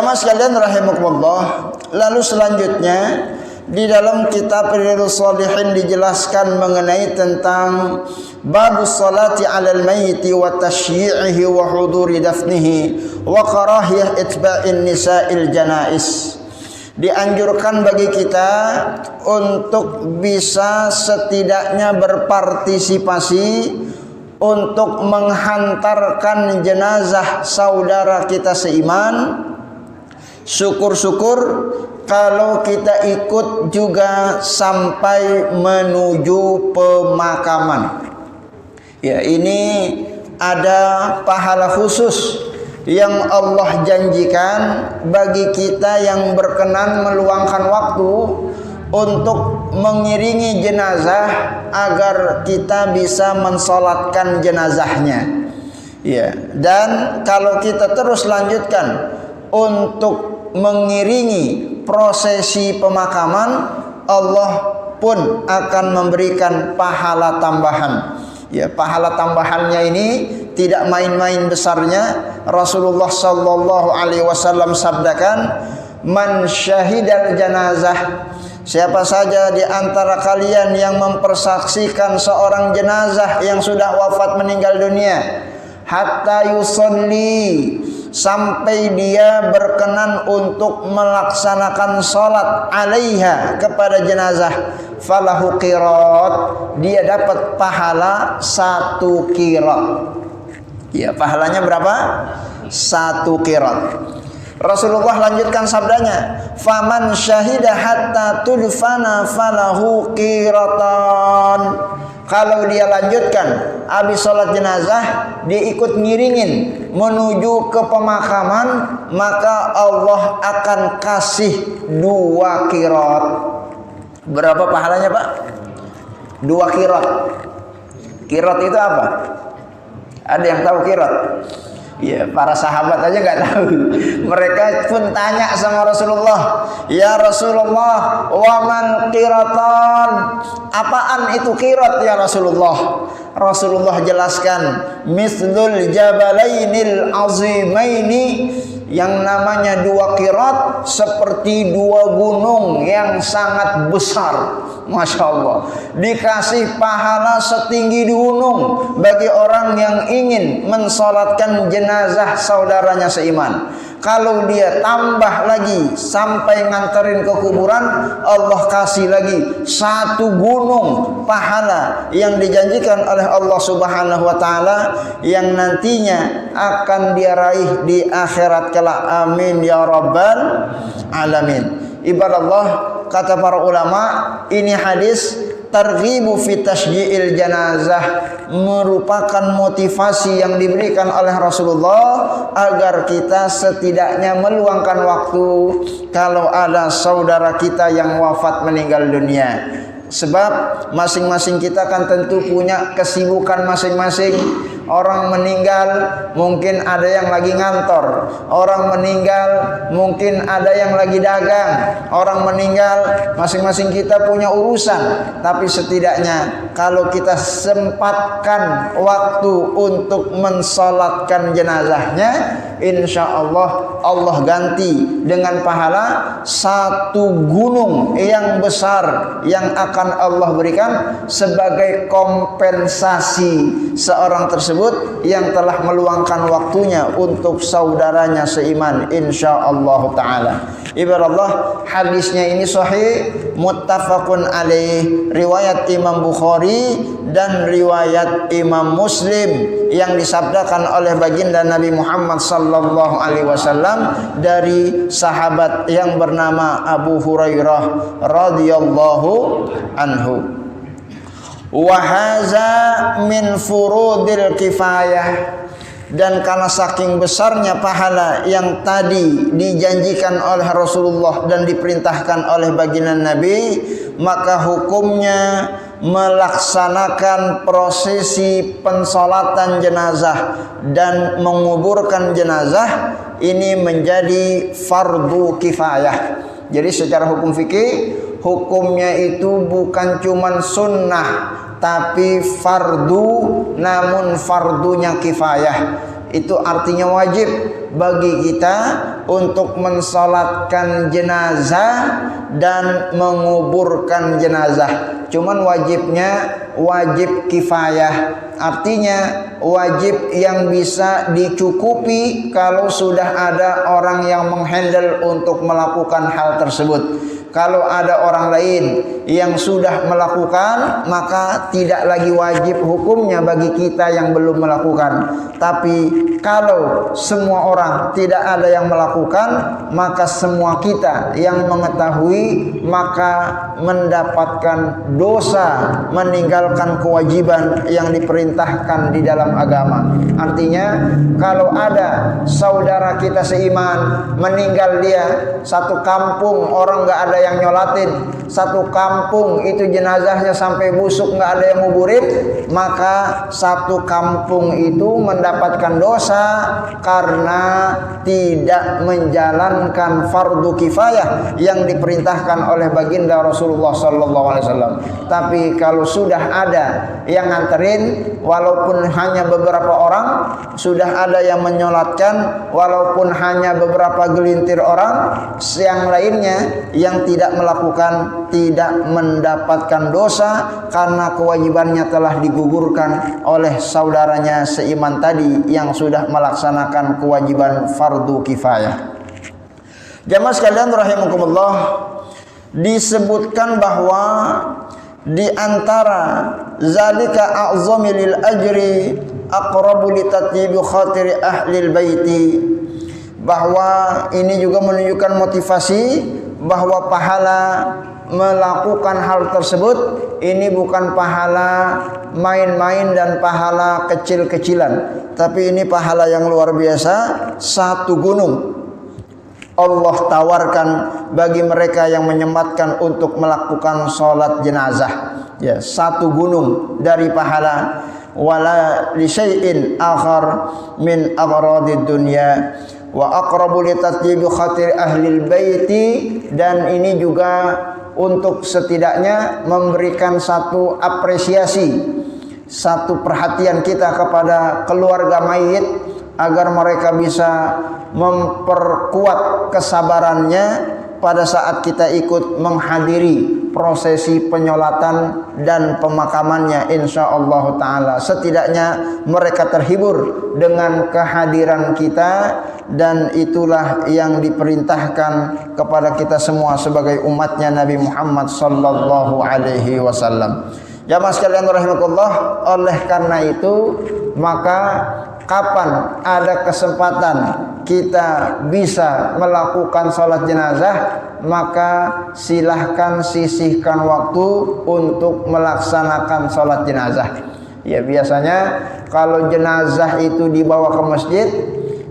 Jamaah sekalian rahimakumullah, lalu selanjutnya di dalam kitab Riyadhus Shalihin dijelaskan mengenai tentang babus salati 'alal mayyiti wa tasyyi'ihi wa huduri dafnihi wa karahiyah itba'in nisa'il janais. Dianjurkan bagi kita untuk bisa setidaknya berpartisipasi untuk menghantarkan jenazah saudara kita seiman. Syukur-syukur kalau kita ikut juga sampai menuju pemakaman. Ya, ini ada pahala khusus yang Allah janjikan bagi kita yang berkenan meluangkan waktu untuk mengiringi jenazah agar kita bisa mensolatkan jenazahnya. Ya, dan kalau kita terus lanjutkan untuk mengiringi prosesi pemakaman, Allah pun akan memberikan pahala tambahan. Ya, pahala tambahannya ini tidak main-main besarnya. Rasulullah sallallahu alaihi wasallam sabdakan, "Man syahidal janazah." Siapa saja di antara kalian yang mempersaksikan seorang jenazah yang sudah wafat meninggal dunia, hatta yusolli, sampai dia berkenan untuk melaksanakan salat alaiha, kepada jenazah, falahu qirat, dia dapat pahala 1 qirat. Ya, pahalanya berapa? 1 qirat. Rasulullah lanjutkan sabdanya, faman syahida hatta tudfana falahu qiratan. Kalau dia lanjutkan habis sholat jenazah, dia ikut ngiringin menuju ke pemakaman, maka Allah akan kasih 2 qirat. Berapa pahalanya, Pak? 2 qirat. Qirat itu apa? Ada yang tahu qirat? Ya, para sahabat aja nggak tahu. Mereka pun tanya sama Rasulullah, ya Rasulullah, waman qiratan, apaan itu qirat ya Rasulullah? Rasulullah jelaskan, mislul jabalainil azimaini, yang namanya 2 qirat seperti 2 gunung yang sangat besar. Masya Allah, dikasih pahala setinggi gunung bagi orang yang ingin mensolatkan jenazah saudaranya seiman. Kalau dia tambah lagi sampai nganterin ke kuburan, Allah kasih lagi 1 gunung pahala yang dijanjikan oleh Allah Subhanahu wa taala, yang nantinya akan dia raih di akhirat kelak. Amin ya rabbal alamin. Ibadallah, kata para ulama, ini hadis targhibu fi tasyi'il janazah, merupakan motivasi yang diberikan oleh Rasulullah agar kita setidaknya meluangkan waktu kalau ada saudara kita yang wafat meninggal dunia. Sebab masing-masing kita kan tentu punya kesibukan masing-masing. Orang meninggal mungkin ada yang lagi ngantor, orang meninggal mungkin ada yang lagi dagang, orang meninggal masing-masing kita punya urusan. Tapi setidaknya kalau kita sempatkan waktu untuk mensolatkan jenazahnya, insya Allah Allah ganti dengan pahala 1 gunung yang besar yang akan Allah berikan sebagai kompensasi seorang tersebut yang telah meluangkan waktunya untuk saudaranya seiman, insyaallah taala. Ibadallah, hadisnya ini sahih, muttafaqun alaih, riwayat Imam Bukhari dan riwayat Imam Muslim, yang disabdakan oleh baginda Nabi Muhammad sallallahu alaihi wasallam dari sahabat yang bernama Abu Hurairah radhiyallahu anhu. Wa haza min furudil kifayah, dan karena saking besarnya pahala yang tadi dijanjikan oleh Rasulullah dan diperintahkan oleh baginda Nabi, maka hukumnya melaksanakan prosesi pensolatan jenazah dan menguburkan jenazah ini menjadi fardu kifayah. Jadi secara hukum fikih, hukumnya itu bukan cuman sunnah tapi fardu, namun fardunya kifayah. Itu artinya wajib bagi kita untuk mensolatkan jenazah dan menguburkan jenazah. Cuman wajibnya wajib kifayah, artinya wajib yang bisa dicukupi kalau sudah ada orang yang menghandle untuk melakukan hal tersebut. Kalau ada orang lain yang sudah melakukan, maka tidak lagi wajib hukumnya bagi kita yang belum melakukan. Tapi kalau semua orang tidak ada yang melakukan, maka semua kita yang mengetahui maka mendapatkan dosa meninggalkan kewajiban yang diperintahkan di dalam agama. Artinya kalau ada saudara kita seiman meninggal, dia satu kampung orang nggak ada yang nyolatin, satu kampung itu jenazahnya sampai busuk nggak ada yang nguburin, maka satu kampung itu mendapatkan dosa karena tidak menjalankan fardu kifayah yang diperintahkan oleh baginda Rasulullah SAW. Tapi kalau sudah ada yang nganterin, walaupun hanya beberapa orang, sudah ada yang menyolatkan, walaupun hanya beberapa gelintir orang, yang lainnya yang tidak melakukan tidak mendapatkan dosa karena kewajibannya telah digugurkan oleh saudaranya seiman tadi yang sudah melaksanakan kewajiban fardu kifayah. Jamaah sekalian rahimakumullah, disebutkan bahwa di antara zalika a'zami lil ajri aqrabu li tatyibi khatiri ahlil baiti, bahwa ini juga menunjukkan motivasi bahwa pahala melakukan hal tersebut ini bukan pahala main-main dan pahala kecil-kecilan, tapi ini pahala yang luar biasa. Satu gunung Allah tawarkan bagi mereka yang menyempatkan untuk melakukan sholat jenazah. Ya, satu gunung dari pahala. Wala li syai'in akhar min agradid dunya wa aqrabu li tatyibi khatir ahlil baiti, dan ini juga untuk setidaknya memberikan satu apresiasi, satu perhatian kita kepada keluarga mayit agar mereka bisa memperkuat kesabarannya pada saat kita ikut menghadiri prosesi penyolatan dan pemakamannya, insyaallah taala. Setidaknya mereka terhibur dengan kehadiran kita, dan itulah yang diperintahkan kepada kita semua sebagai umatnya Nabi Muhammad sallallahu alaihi wasallam. Jamaah sekalian rahimakumullah, oleh karena itu maka kapan ada kesempatan kita bisa melakukan sholat jenazah, maka silahkan sisihkan waktu untuk melaksanakan sholat jenazah. Ya, biasanya kalau jenazah itu dibawa ke masjid,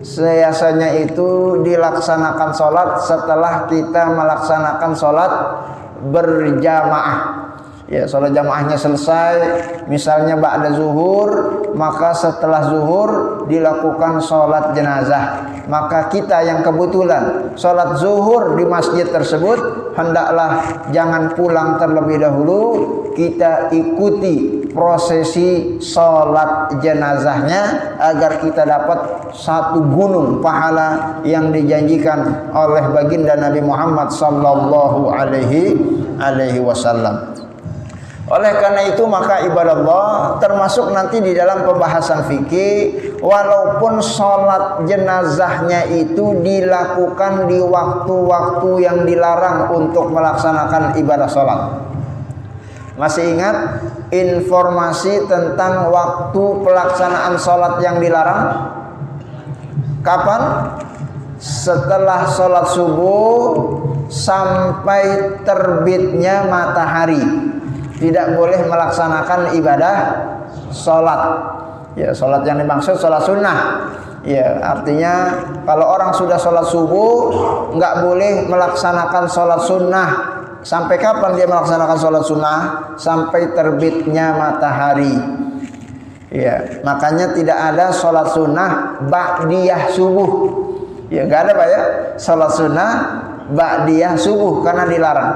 biasanya itu dilaksanakan sholat setelah kita melaksanakan sholat berjamaah. Ya, sholat jamaahnya selesai, misalnya ba'da zuhur, maka setelah zuhur dilakukan sholat jenazah. Maka kita yang kebetulan sholat zuhur di masjid tersebut, hendaklah jangan pulang terlebih dahulu, kita ikuti prosesi sholat jenazahnya agar kita dapat satu gunung pahala yang dijanjikan oleh baginda Nabi Muhammad sallallahu alaihi wasallam. Oleh karena itu maka ibadallah, termasuk nanti di dalam pembahasan fikih, walaupun sholat jenazahnya itu dilakukan di waktu-waktu yang dilarang untuk melaksanakan ibadah sholat. Masih ingat informasi tentang waktu pelaksanaan sholat yang dilarang? Kapan? Setelah sholat subuh sampai terbitnya matahari. Tidak boleh melaksanakan ibadah sholat. Ya, sholat yang dimaksud sholat sunnah. Ya, artinya kalau orang sudah sholat subuh, nggak boleh melaksanakan sholat sunnah. Sampai kapan dia melaksanakan sholat sunnah? Sampai terbitnya matahari. Ya, makanya tidak ada sholat sunnah ba'diyah subuh. Ya, nggak ada Pak ya, sholat sunnah ba'diyah subuh karena dilarang.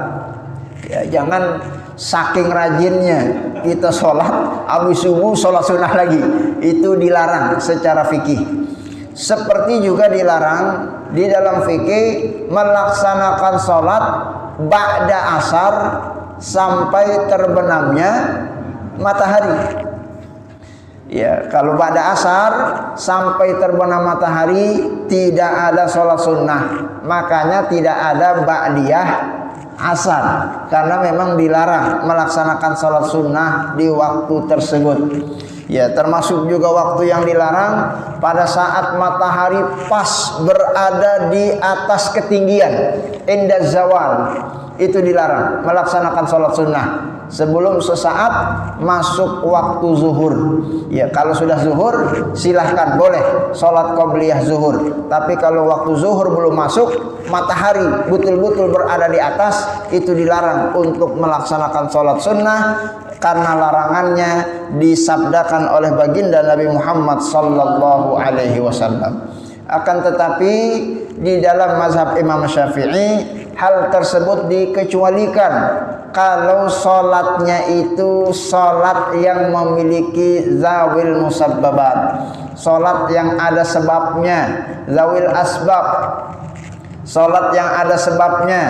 Ya, jangan saking rajinnya kita sholat habis subuh sholat sunnah lagi, itu dilarang secara fikih. Seperti juga dilarang di dalam fikih melaksanakan sholat ba'da asar sampai terbenamnya matahari. Ya, kalau ba'da asar sampai terbenam matahari tidak ada sholat sunnah, makanya tidak ada ba'diyah asar, karena memang dilarang melaksanakan sholat sunnah di waktu tersebut. Ya, termasuk juga waktu yang dilarang pada saat matahari pas berada di atas ketinggian inda zawal, itu dilarang melaksanakan sholat sunnah sebelum sesaat masuk waktu zuhur. Ya, kalau sudah zuhur silahkan boleh sholat qobliyah zuhur, tapi kalau waktu zuhur belum masuk, matahari betul-betul berada di atas, itu dilarang untuk melaksanakan sholat sunnah, karena larangannya disabdakan oleh baginda Nabi Muhammad sallallahu alaihi wasallam. Akan tetapi di dalam mazhab Imam Syafi'i hal tersebut dikecualikan kalau sholatnya itu sholat yang memiliki zawil musabbabat, sholat yang ada sebabnya, zawil asbab, sholat yang ada sebabnya.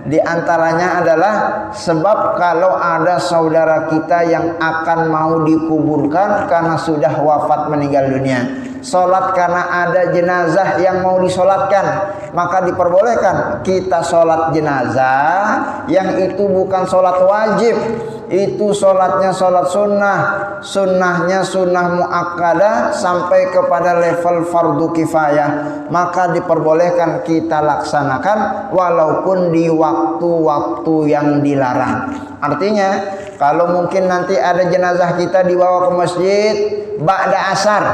Di antaranya adalah sebab kalau ada saudara kita yang akan mau dikuburkan karena sudah wafat meninggal dunia, sholat karena ada jenazah yang mau disolatkan, maka diperbolehkan kita sholat jenazah yang itu bukan sholat wajib, itu sholatnya sholat sunnah, sunnahnya sunnah muakkadah sampai kepada level fardu kifayah, maka diperbolehkan kita laksanakan walaupun di waktu-waktu yang dilarang. Artinya kalau mungkin nanti ada jenazah kita dibawa ke masjid ba'da asar,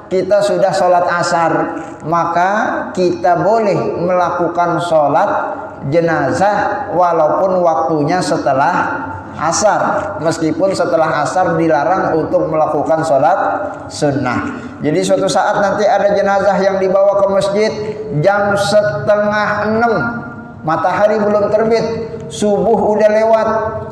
kita sudah sholat asar, maka kita boleh melakukan sholat jenazah walaupun waktunya setelah asar, meskipun setelah asar dilarang untuk melakukan sholat sunnah. Jadi suatu saat nanti ada jenazah yang dibawa ke masjid jam 5:30, matahari belum terbit, subuh udah lewat,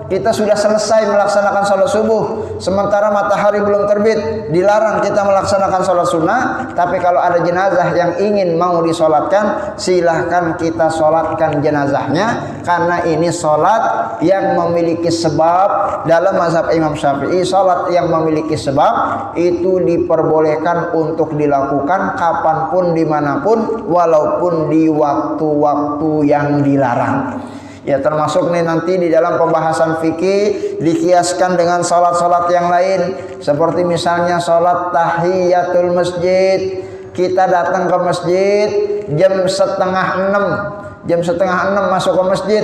kita sudah selesai melaksanakan sholat subuh, sementara matahari belum terbit, dilarang kita melaksanakan sholat sunnah. Tapi kalau ada jenazah yang ingin mau disolatkan, silahkan kita solatkan jenazahnya, karena ini sholat yang memiliki sebab. Dalam mazhab Imam Syafi'i, sholat yang memiliki sebab itu diperbolehkan untuk dilakukan kapanpun, dimanapun, walaupun di waktu-waktu yang dilarang. Ya, termasuk nih nanti di dalam pembahasan fikih dikiaskan dengan sholat-sholat yang lain, seperti misalnya sholat tahiyatul masjid. Kita datang ke masjid jam 5:30, masuk ke masjid,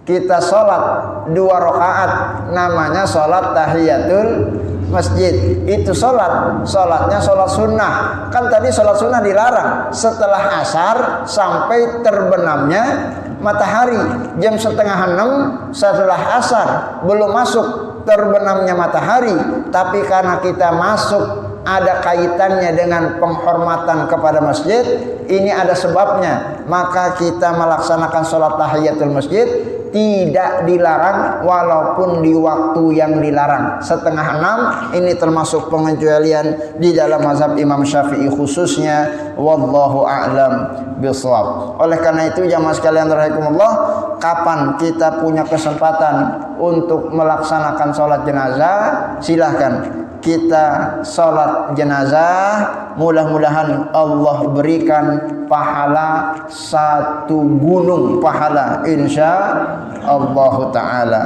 kita sholat 2 rakaat, namanya sholat tahiyatul masjid. Itu sholatnya sholat sunnah. Kan tadi sholat sunnah dilarang setelah asar sampai terbenamnya matahari. Jam 5:30 setelah asar belum masuk terbenamnya matahari, tapi karena kita masuk ada kaitannya dengan penghormatan kepada masjid, ini ada sebabnya, maka kita melaksanakan sholat tahiyatul masjid tidak dilarang walaupun di waktu yang dilarang. 5:30 ini termasuk pengecualian di dalam mazhab Imam Syafi'i khususnya, wallahu a'lam bishawab. Oleh karena itu jamaah sekalian rahimakumullah, kapan kita punya kesempatan untuk melaksanakan sholat jenazah, silahkan kita sholat jenazah. Mudah-mudahan Allah berikan pahala 1 gunung pahala insya Allah ta'ala.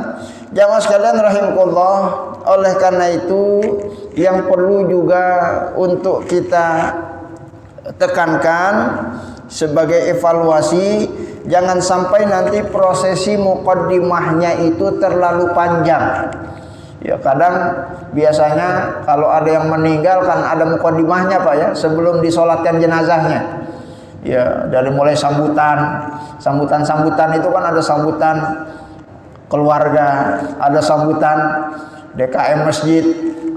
Jamaah sekalian rahimakumullah, oleh karena itu yang perlu juga untuk kita tekankan sebagai evaluasi, jangan sampai nanti prosesi muqaddimahnya itu terlalu panjang. Ya, kadang biasanya kalau ada yang meninggal kan ada muqaddimahnya Pak ya, sebelum disolatkan jenazahnya. Ya, dari mulai sambutan itu kan ada sambutan keluarga, ada sambutan DKM masjid,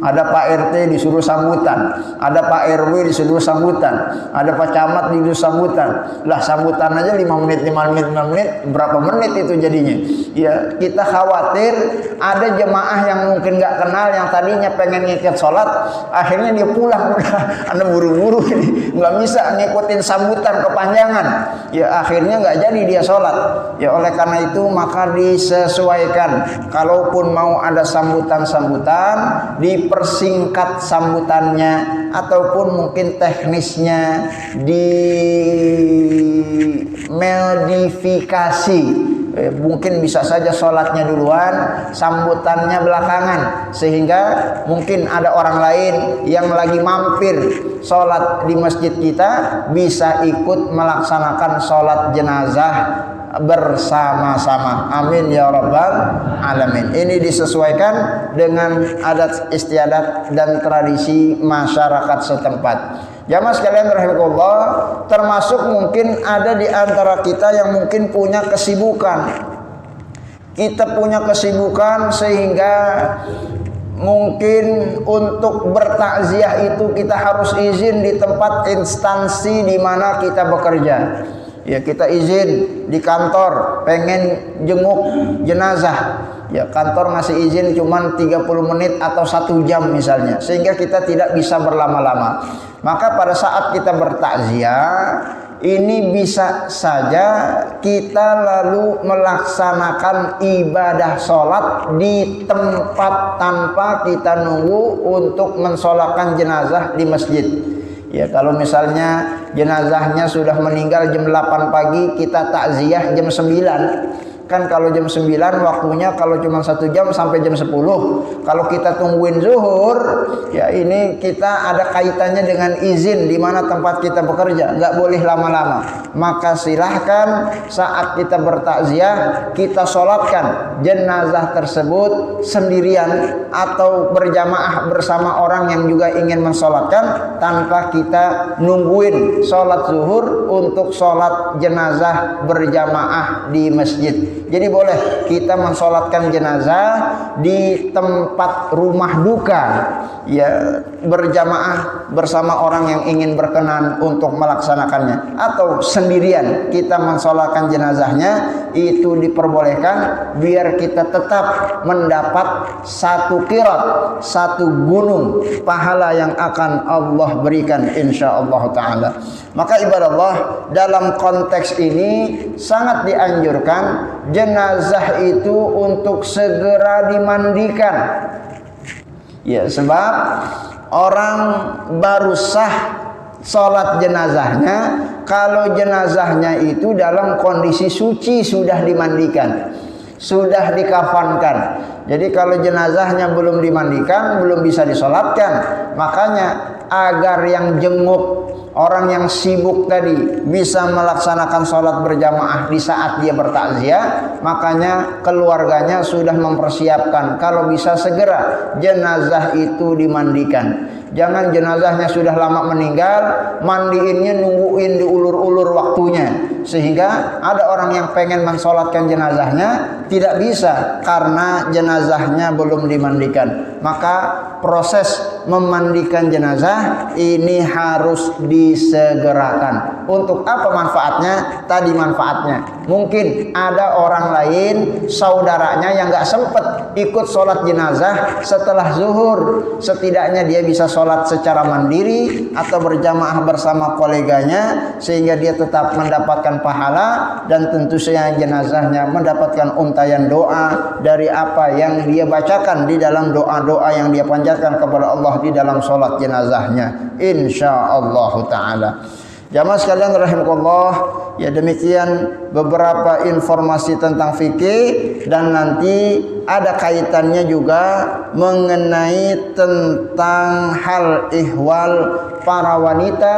Ada Pak RT disuruh sambutan, ada Pak RW disuruh sambutan, ada Pak Camat disuruh sambutan. Lah sambutan aja 5 menit, 5 menit, 5 menit, berapa menit itu jadinya? Ya, kita khawatir ada jemaah yang mungkin nggak kenal, yang tadinya pengen ngikut sholat, akhirnya dia pulang udah, anda buru-buru ini, nggak bisa ngikutin sambutan kepanjangan. Ya akhirnya nggak jadi dia sholat. Ya oleh karena itu maka disesuaikan. Kalaupun mau ada sambutan-sambutan, dipersingkat sambutannya, ataupun mungkin teknisnya dimodifikasi. Mungkin bisa saja sholatnya duluan, sambutannya belakangan, sehingga mungkin ada orang lain yang lagi mampir sholat di masjid kita bisa ikut melaksanakan sholat jenazah bersama-sama. Amin ya rabbal alamin. Ini disesuaikan dengan adat istiadat dan tradisi masyarakat setempat. Jamaah sekalian rahimakumullah, termasuk mungkin ada di antara kita yang mungkin punya kesibukan. Kita punya kesibukan sehingga mungkin untuk bertakziah itu kita harus izin di tempat instansi di mana kita bekerja. Ya kita izin di kantor, pengen jenguk jenazah. Ya kantor ngasih izin cuman 30 menit atau 1 jam misalnya, sehingga kita tidak bisa berlama-lama. Maka pada saat kita bertakziah, ini bisa saja kita lalu melaksanakan ibadah sholat di tempat tanpa kita nunggu untuk mensolatkan jenazah di masjid. Ya kalau misalnya jenazahnya sudah meninggal jam 8 pagi, kita takziah jam 9. Kan kalau jam 9 waktunya kalau cuma 1 jam sampai jam 10. Kalau kita tungguin zuhur, ya ini kita ada kaitannya dengan izin di mana tempat kita bekerja, nggak boleh lama-lama. Maka silahkan saat kita bertakziah, kita sholatkan jenazah tersebut sendirian atau berjamaah bersama orang yang juga ingin mensolatkan, tanpa kita nungguin sholat zuhur untuk sholat jenazah berjamaah di masjid. Jadi boleh kita mensolatkan jenazah di tempat rumah duka, ya berjamaah bersama orang yang ingin berkenan untuk melaksanakannya, atau sendirian kita mensolatkan jenazahnya. Itu diperbolehkan biar kita tetap mendapat 1 qirat, 1 gunung pahala yang akan Allah berikan insyaallah taala. Maka ibadah Allah, dalam konteks ini sangat dianjurkan jenazah itu untuk segera dimandikan. Ya, sebab orang baru sah sholat jenazahnya kalau jenazahnya itu dalam kondisi suci, sudah dimandikan, sudah dikafankan. Jadi kalau jenazahnya belum dimandikan, belum bisa disolatkan. Makanya agar yang jenguk, orang yang sibuk tadi bisa melaksanakan sholat berjamaah di saat dia bertakziah, makanya keluarganya sudah mempersiapkan kalau bisa segera jenazah itu dimandikan. Jangan jenazahnya sudah lama meninggal, mandiinnya nungguin diulur-ulur waktunya, sehingga ada orang yang pengen mensolatkan jenazahnya tidak bisa karena jenazahnya belum dimandikan. Maka proses memandikan jenazah ini harus disegerakan. Untuk apa manfaatnya? Tadi manfaatnya, mungkin ada orang lain saudaranya yang gak sempet ikut sholat jenazah setelah zuhur, setidaknya dia bisa sholat secara mandiri atau berjamaah bersama koleganya, sehingga dia tetap mendapatkan pahala, dan tentu saja jenazahnya mendapatkan untayan doa dari apa yang dia bacakan di dalam doa-doa yang dia panjatkan kepada Allah di dalam sholat jenazahnya insyaallah taala. Jamaah sekalian rahimakumullah, ya demikian beberapa informasi tentang fikih, dan nanti ada kaitannya juga mengenai tentang hal ihwal para wanita,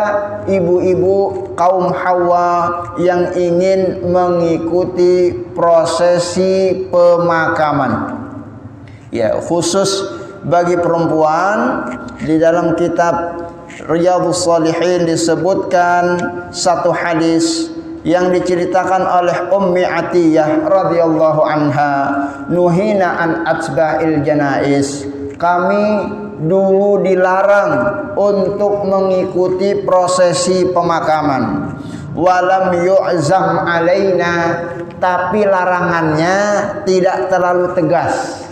ibu-ibu kaum Hawa yang ingin mengikuti prosesi pemakaman. Ya, khusus bagi perempuan, di dalam kitab Riyadhus Shalihin disebutkan satu hadis yang diceritakan oleh Ummi Atiyah radhiyallahu anha, nuhina an atba'il janais. kami dulu dilarang untuk mengikuti prosesi pemakaman. Walam yu'zam alaina, tapi larangannya tidak terlalu tegas.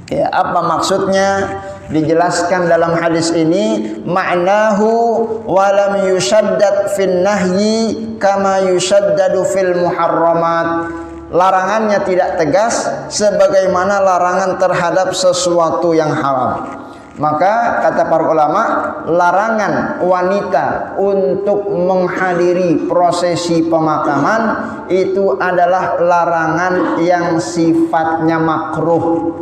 Ya, apa maksudnya? Dijelaskan dalam hadis ini, ma'nahu walam yushaddad fin nahyi kama yushaddadu fil muharramat. Larangannya tidak tegas sebagaimana larangan terhadap sesuatu yang haram. Maka kata para ulama, larangan wanita untuk menghadiri prosesi pemakaman itu adalah larangan yang sifatnya makruh.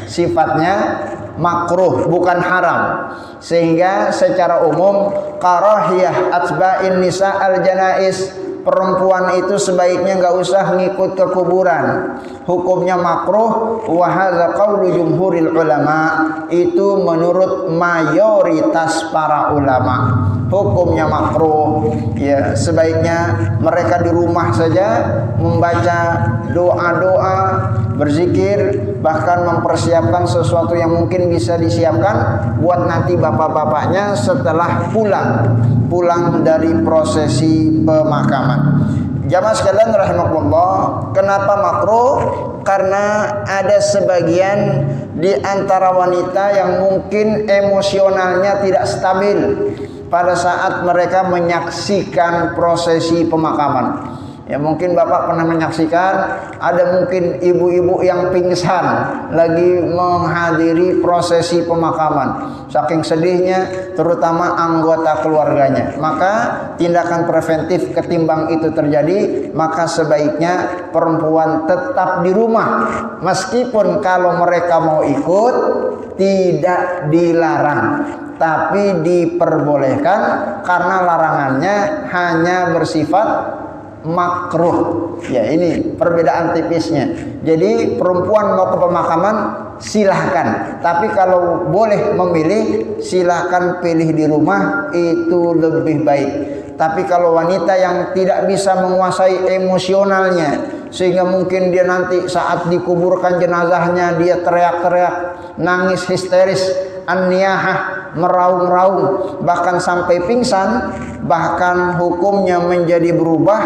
Sifatnya makruh, bukan haram. Sehingga secara umum karahiyah atba'in nisa al-janais, perempuan itu sebaiknya nggak usah ngikut ke kuburan, hukumnya makruh. Wa hadza qaulu jumhuril ulama, itu menurut mayoritas para ulama, hukumnya makruh. Ya, sebaiknya mereka di rumah saja membaca doa-doa, berzikir, bahkan mempersiapkan sesuatu yang mungkin bisa disiapkan buat nanti bapak-bapaknya setelah pulang dari prosesi pemakaman. Jamaah sekalian rahimakumullah, kenapa makruh? Karena ada sebagian di antara wanita yang mungkin emosionalnya tidak stabil pada saat mereka menyaksikan prosesi pemakaman. Ya, mungkin Bapak pernah menyaksikan ada mungkin ibu-ibu yang pingsan lagi menghadiri prosesi pemakaman, saking sedihnya, terutama anggota keluarganya. Maka tindakan preventif ketimbang itu terjadi, maka sebaiknya perempuan tetap di rumah. Meskipun kalau mereka mau ikut tidak dilarang, tapi diperbolehkan karena larangannya hanya bersifat makruh. Ya, ini perbedaan tipisnya. Jadi perempuan mau ke pemakaman silahkan, tapi kalau boleh memilih silahkan pilih di rumah, itu lebih baik. Tapi kalau wanita yang tidak bisa menguasai emosionalnya, sehingga mungkin dia nanti saat dikuburkan jenazahnya dia teriak-teriak, nangis histeris, an-niyahah, meraung-raung, bahkan sampai pingsan, bahkan hukumnya menjadi berubah.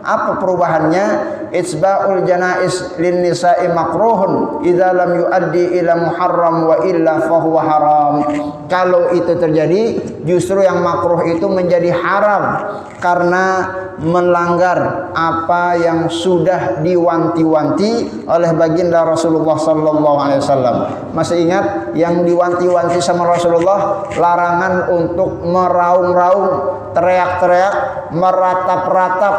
Apa perubahannya? Itsba'ul janais lin nisa'i makruhun idza lam yuaddi ila muharram wa illa fahuwa haram. Kalau itu terjadi, justru yang makruh itu menjadi haram karena melanggar apa yang sudah diwanti-wanti oleh baginda Rasulullah sallallahu alaihi wasallam. Masih ingat yang diwanti-wanti sama Rasulullah? Larangan untuk meraung-raung, teriak-teriak, meratap-ratap,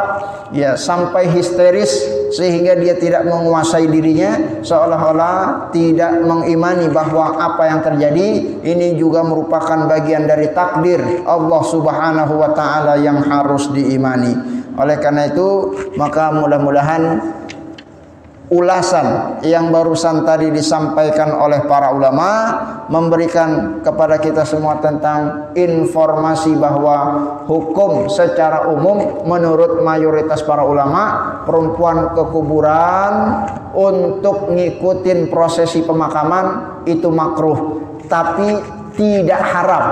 ya, sampai histeris sehingga dia tidak menguasai dirinya, seolah-olah tidak mengimani bahwa apa yang terjadi ini juga merupakan bagian dari takdir Allah Subhanahu wa taala yang harus diimani. Oleh karena itu, maka mudah-mudahan ulasan yang barusan tadi disampaikan oleh para ulama memberikan kepada kita semua tentang informasi bahwa hukum secara umum menurut mayoritas para ulama, perempuan ke kuburan untuk ngikutin prosesi pemakaman itu makruh, tapi tidak haram.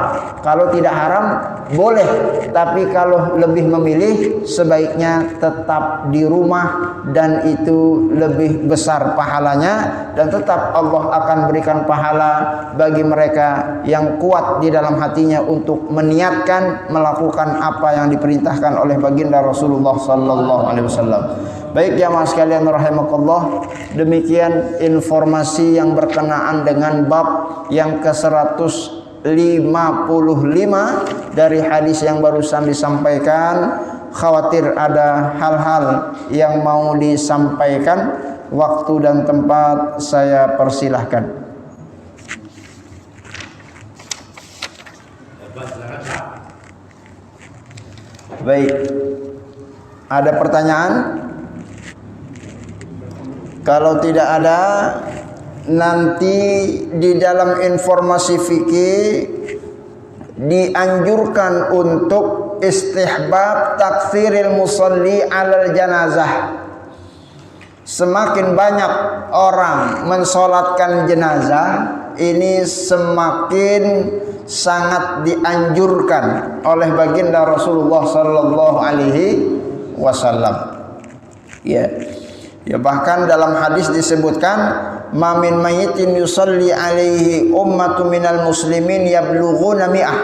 Kalau tidak haram boleh, tapi kalau lebih memilih sebaiknya tetap di rumah, dan itu lebih besar pahalanya, dan tetap Allah akan berikan pahala bagi mereka yang kuat di dalam hatinya untuk meniatkan melakukan apa yang diperintahkan oleh baginda Rasulullah sallallahu alaihi wasallam. Baik jamaah sekalian rahimakumullah, demikian informasi yang berkenaan dengan bab yang ke-155 dari hadis yang barusan disampaikan. Khawatir ada hal-hal yang mau disampaikan, waktu dan tempat saya persilahkan. Baik, ada pertanyaan? Kalau tidak ada, nanti di dalam informasi fikih dianjurkan untuk istihbab taktsiril musalli alal janazah. Semakin banyak orang mensolatkan jenazah, ini semakin sangat dianjurkan oleh baginda Rasulullah sallallahu alaihi wasallam. Ya. Ya, bahkan dalam hadis disebutkan mamin mayyitin yusalli alaihi ummatu minal muslimin yablughuna mi'ah.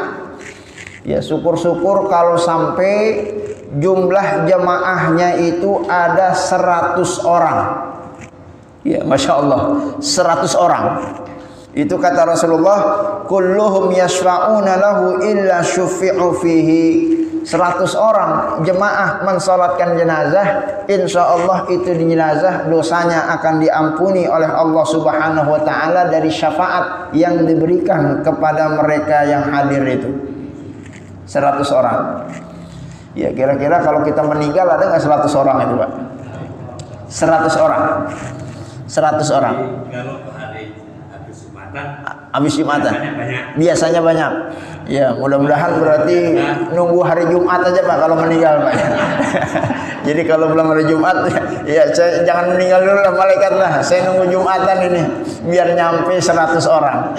Ya, syukur-syukur kalau sampai jumlah jamaahnya itu ada 100 orang. Ya, Masya Allah, 100 orang. Itu kata Rasulullah, kulluhum yashfa'una lahu illa syufi'u fihi. 100 orang jemaah mensolatkan jenazah, insya Allah itu di jenazah dosanya akan diampuni oleh Allah Subhanahu wa Ta'ala dari syafaat yang diberikan kepada mereka yang hadir itu. 100 orang. Ya, kira-kira kalau kita meninggal ada nggak 100 orang itu, Pak? 100 orang. 100 orang. Kalau hari habis Jumatan, habis Jumatan biasanya banyak. Ya, mudah-mudahan berarti nunggu hari Jumat aja Pak kalau meninggal Pak. Jadi kalau belum hari Jumat ya saya jangan meninggal dulu lah, malaikat lah. Saya nunggu Jumatan ini biar nyampe 100 orang.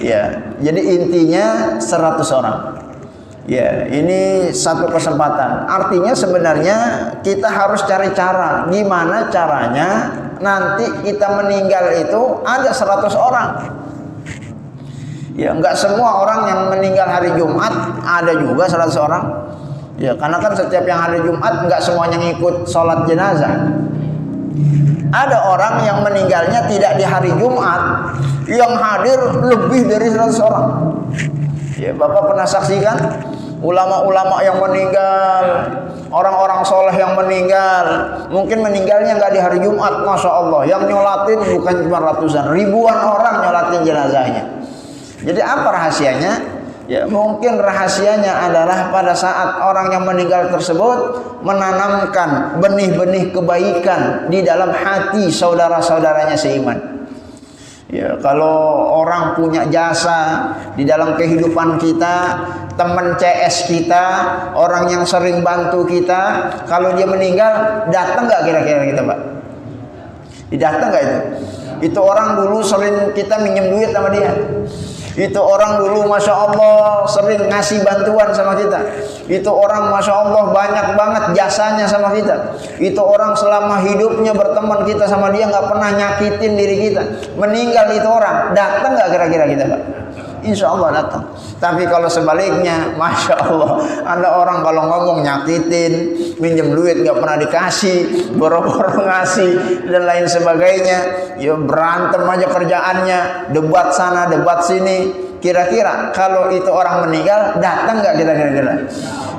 Ya, jadi intinya 100 orang. Ya, ini satu kesempatan. Artinya sebenarnya kita harus cari cara gimana caranya nanti kita meninggal itu ada 100 orang. Ya, enggak semua orang yang meninggal hari Jumat ada juga 100 orang. Ya, karena kan setiap yang hari Jumat enggak semuanya ngikut sholat jenazah. Ada orang yang meninggalnya tidak di hari Jumat, yang hadir lebih dari 100 orang. Ya, Bapak pernah saksikan ulama-ulama yang meninggal, orang-orang soleh yang meninggal, mungkin meninggalnya enggak di hari Jumat, Masya Allah. Yang nyolatin bukan cuma ratusan, ribuan orang nyolatin jenazahnya. Jadi apa rahasianya? Ya, mungkin rahasianya adalah pada saat orang yang meninggal tersebut menanamkan benih-benih kebaikan di dalam hati saudara-saudaranya seiman. Ya, kalau orang punya jasa di dalam kehidupan kita, teman CS kita, orang yang sering bantu kita, kalau dia meninggal, datang nggak kira-kira kita, Pak? Datang nggak itu? Itu orang dulu sering kita minjem duit sama dia. Itu orang dulu Masya Allah sering ngasih bantuan sama kita. Itu orang Masya Allah banyak banget jasanya sama kita. Itu orang selama hidupnya berteman kita sama dia nggak pernah nyakitin diri kita. Meninggal itu orang, datang nggak kira-kira kita Pak? Insya Allah datang. Tapi kalau sebaliknya, Masya Allah, ada orang kalau ngomong nyakitin, minjem duit nggak pernah dikasih, boro-boro ngasih dan lain sebagainya. Ya berantem aja kerjaannya, debat sana, debat sini. Kira-kira kalau itu orang meninggal, datang nggak kira-kira?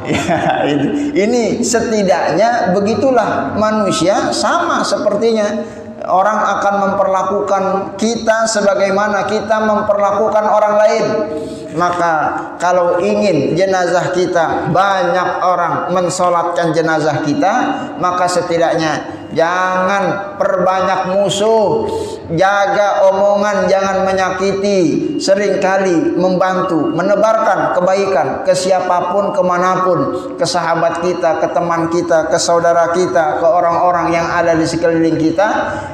Ya, ini setidaknya begitulah manusia sama sepertinya. Orang akan memperlakukan kita sebagaimana kita memperlakukan orang lain. Maka kalau ingin jenazah kita banyak orang mensolatkan jenazah kita, maka setidaknya jangan perbanyak musuh, jaga omongan, jangan menyakiti, seringkali membantu, menebarkan kebaikan ke siapapun, kemanapun, ke sahabat kita, ke teman kita, ke saudara kita, ke orang-orang yang ada di sekeliling kita.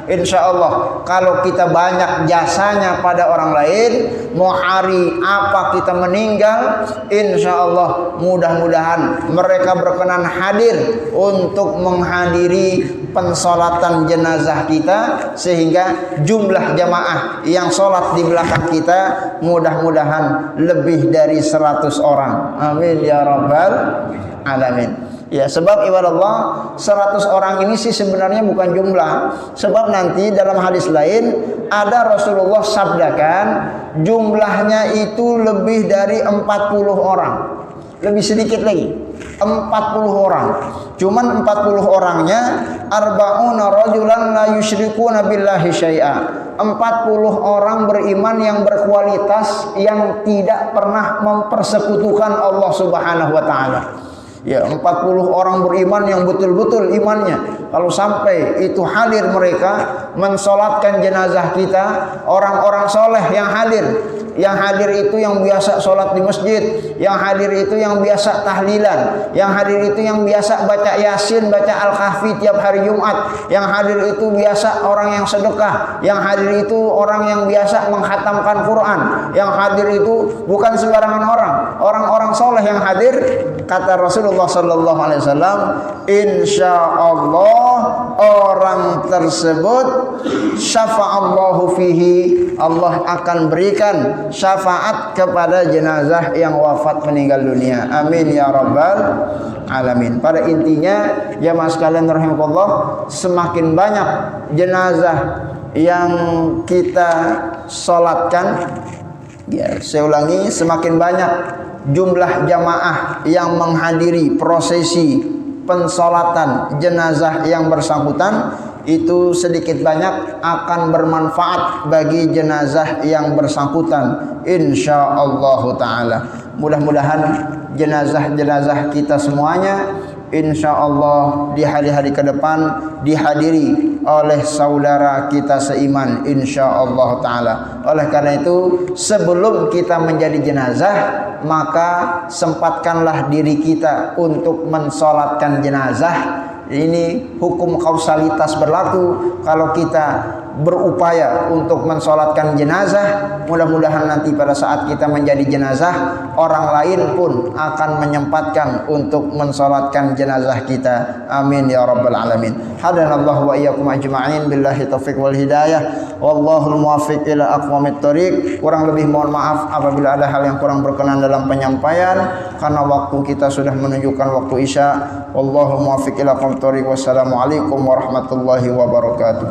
Insya Allah kalau kita banyak jasanya pada orang lain, mau hari apa kita meninggal, insya Allah mudah-mudahan mereka berkenan hadir untuk menghadiri pensolatan jenazah kita, sehingga jumlah jamaah yang sholat di belakang kita mudah-mudahan lebih dari 100 orang. Amin ya rabbal alamin. Ya, sebab ibadah Allah 100 orang ini sih sebenarnya bukan jumlah. Sebab nanti dalam hadis lain ada Rasulullah sabdakan jumlahnya itu lebih dari 40 orang. Lebih sedikit lagi, 40 orang. Cuman 40 orangnya arba'una rajulan la yusyrikuna billahi syai'a. 40 orang beriman yang berkualitas, yang tidak pernah mempersekutukan Allah Subhanahu wa taala. Ya, 40 orang beriman yang betul-betul imannya. Kalau sampai itu hadir mereka mensolatkan jenazah kita, orang-orang soleh yang hadir. Yang hadir itu yang biasa sholat di masjid, yang hadir itu yang biasa tahlilan, yang hadir itu yang biasa baca Yasin, baca Al-Kahfi tiap hari Jumat, yang hadir itu biasa orang yang sedekah, yang hadir itu orang yang biasa menghatamkan Quran, yang hadir itu bukan sembarangan orang, orang-orang soleh yang hadir. Kata Rasulullah sallallahu alaihi wasallam, insyaallah orang tersebut syafa'allahu fihi, Allah akan berikan syafaat kepada jenazah yang wafat meninggal dunia. Amin ya rabbal alamin. Pada intinya jamaah sekalian rahimakumullah, semakin banyak jenazah yang kita salatkan, ya, saya ulangi, semakin banyak jumlah jamaah yang menghadiri prosesi pensolatan jenazah yang bersangkutan, itu sedikit banyak akan bermanfaat bagi jenazah yang bersangkutan insyaallah taala. Mudah-mudahan jenazah-jenazah kita semuanya insyaallah di hari-hari ke depan dihadiri oleh saudara kita seiman insyaallah taala. Oleh karena itu, sebelum kita menjadi jenazah, maka sempatkanlah diri kita untuk mensolatkan jenazah. Ini hukum kausalitas berlaku. Kalau kita berupaya untuk mensolatkan jenazah, mudah-mudahan nanti pada saat kita menjadi jenazah, orang lain pun akan menyempatkan untuk mensolatkan jenazah kita. Amin ya rabbal alamin. Hadanallahu wa iyyakum ajma'in, billahi taufiq wal hidayah, wallahul muwaffiq ila aqwamit thoriq. Kurang lebih mohon maaf apabila ada hal yang kurang berkenan dalam penyampaian, karena waktu kita sudah menunjukkan waktu isya. Wallahul muwaffiq ila aqwamit thoriq. Wassalamualaikum warahmatullahi wabarakatuh.